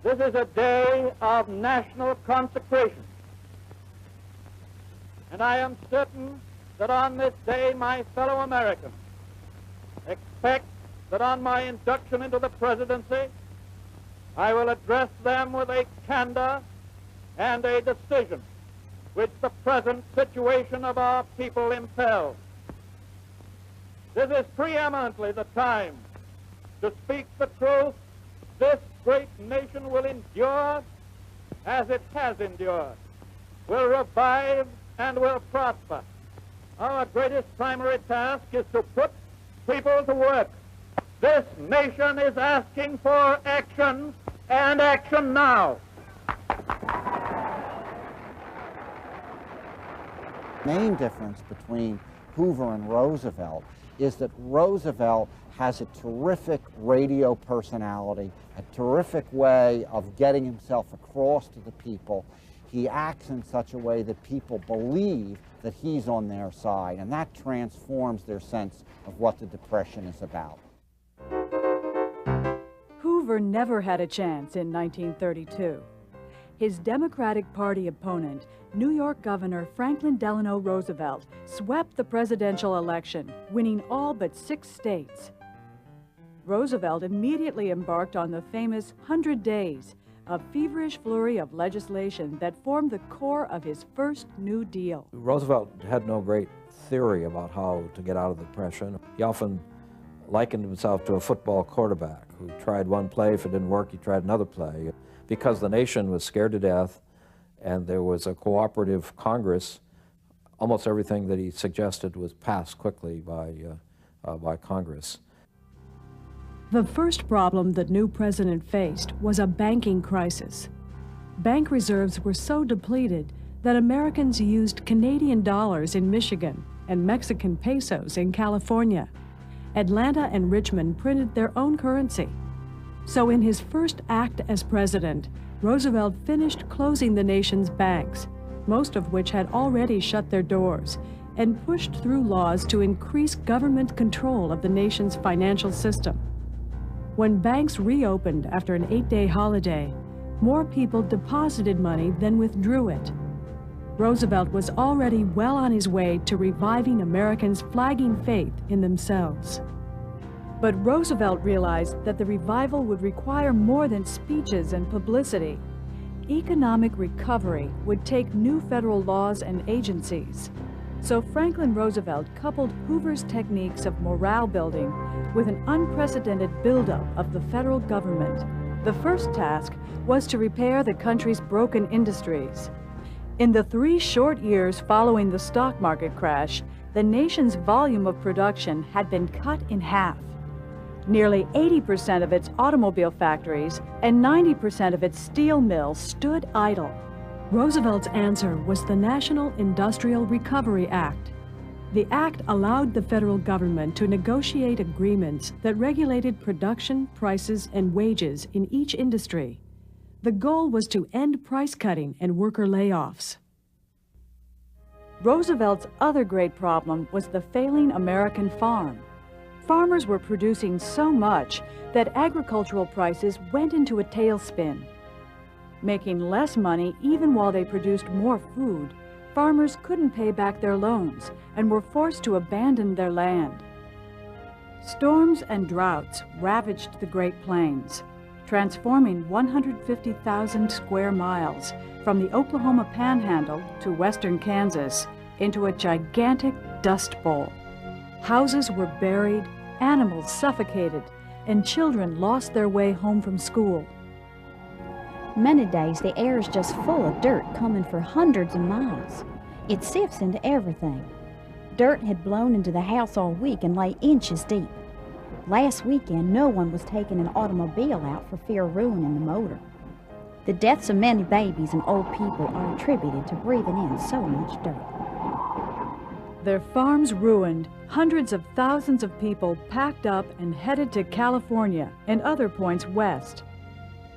This is a day of national consecration. And I am certain that on this day, my fellow Americans expect that on my induction into the presidency, I will address them with a candor and a decision which the present situation of our people impels. This is preeminently the time to speak the truth. This great nation will endure as it has endured, will revive and will prosper. Our greatest primary task is to put people to work. This nation is asking for action, and action now. The main difference between Hoover and Roosevelt is that Roosevelt has a terrific radio personality, a terrific way of getting himself across to the people. He acts in such a way that people believe that he's on their side, and that transforms their sense of what the Depression is about. Hoover never had a chance in 1932. His Democratic Party opponent, New York Governor Franklin Delano Roosevelt, swept the presidential election, winning all but 6 states. Roosevelt immediately embarked on the famous 100 Days, a feverish flurry of legislation that formed the core of his first New Deal. Roosevelt had no great theory about how to get out of the Depression. He often likened himself to a football quarterback who tried one play. If it didn't work, he tried another play. Because the nation was scared to death and there was a cooperative Congress, almost everything that he suggested was passed quickly by Congress. The first problem the new president faced was a banking crisis. Bank reserves were so depleted that Americans used Canadian dollars in Michigan and Mexican pesos in California. Atlanta and Richmond printed their own currency. So in his first act as president, Roosevelt finished closing the nation's banks, most of which had already shut their doors, and pushed through laws to increase government control of the nation's financial system. When banks reopened after an 8-day holiday, more people deposited money than withdrew it. Roosevelt was already well on his way to reviving Americans' flagging faith in themselves. But Roosevelt realized that the revival would require more than speeches and publicity. Economic recovery would take new federal laws and agencies. So Franklin Roosevelt coupled Hoover's techniques of morale building with an unprecedented buildup of the federal government. The first task was to repair the country's broken industries. In the 3 short years following the stock market crash, the nation's volume of production had been cut in half. Nearly 80% of its automobile factories and 90% of its steel mills stood idle. Roosevelt's answer was the National Industrial Recovery Act. The act allowed the federal government to negotiate agreements that regulated production, prices, and wages in each industry. The goal was to end price cutting and worker layoffs. Roosevelt's other great problem was the failing American farm. Farmers were producing so much that agricultural prices went into a tailspin. Making less money even while they produced more food, farmers couldn't pay back their loans and were forced to abandon their land. Storms and droughts ravaged the Great Plains, transforming 150,000 square miles from the Oklahoma Panhandle to western Kansas into a gigantic dust bowl. Houses were buried, animals suffocated, and children lost their way home from school. Many days the air is just full of dirt coming for hundreds of miles. It sifts into everything. Dirt had blown into the house all week and lay inches deep. Last weekend, no one was taking an automobile out for fear of ruining the motor. The deaths of many babies and old people are attributed to breathing in so much dirt. Their farms ruined, hundreds of thousands of people packed up and headed to California and other points west.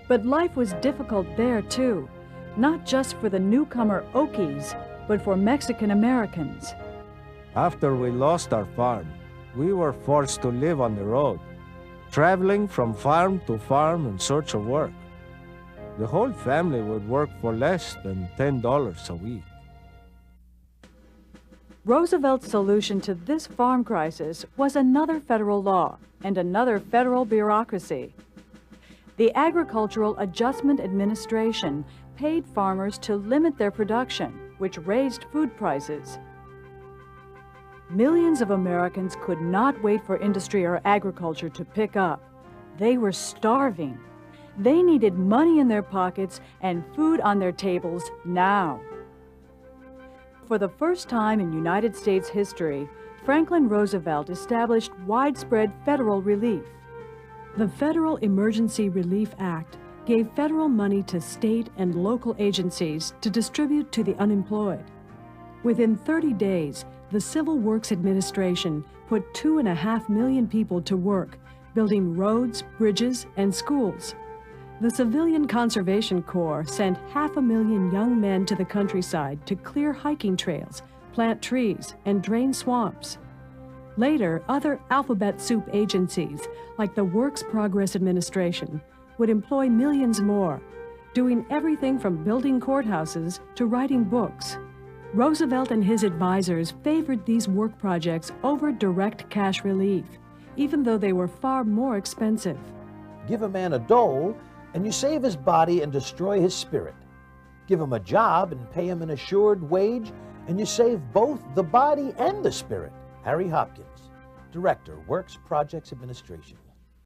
But life was difficult there too, not just for the newcomer Okies, but for Mexican Americans. After we lost our farm, we were forced to live on the road, traveling from farm to farm in search of work. the whole family would work for less than $10 a week. Roosevelt's solution to this farm crisis was another federal law and another federal bureaucracy. The Agricultural Adjustment Administration paid farmers to limit their production, which raised food prices. Millions of Americans could not wait for industry or agriculture to pick up. They were starving. They needed money in their pockets and food on their tables now. For the first time in United States history, Franklin Roosevelt established widespread federal relief. The Federal Emergency Relief Act gave federal money to state and local agencies to distribute to the unemployed. Within 30 days, the Civil Works Administration put 2.5 million people to work, building roads, bridges, and schools. The Civilian Conservation Corps sent 500,000 young men to the countryside to clear hiking trails, plant trees, and drain swamps. Later, other alphabet soup agencies, like the Works Progress Administration, would employ millions more, doing everything from building courthouses to writing books. Roosevelt and his advisors favored these work projects over direct cash relief, even though they were far more expensive. Give a man a dole, and you save his body and destroy his spirit. Give him a job and pay him an assured wage, and you save both the body and the spirit. Harry Hopkins, Director, Works Projects Administration.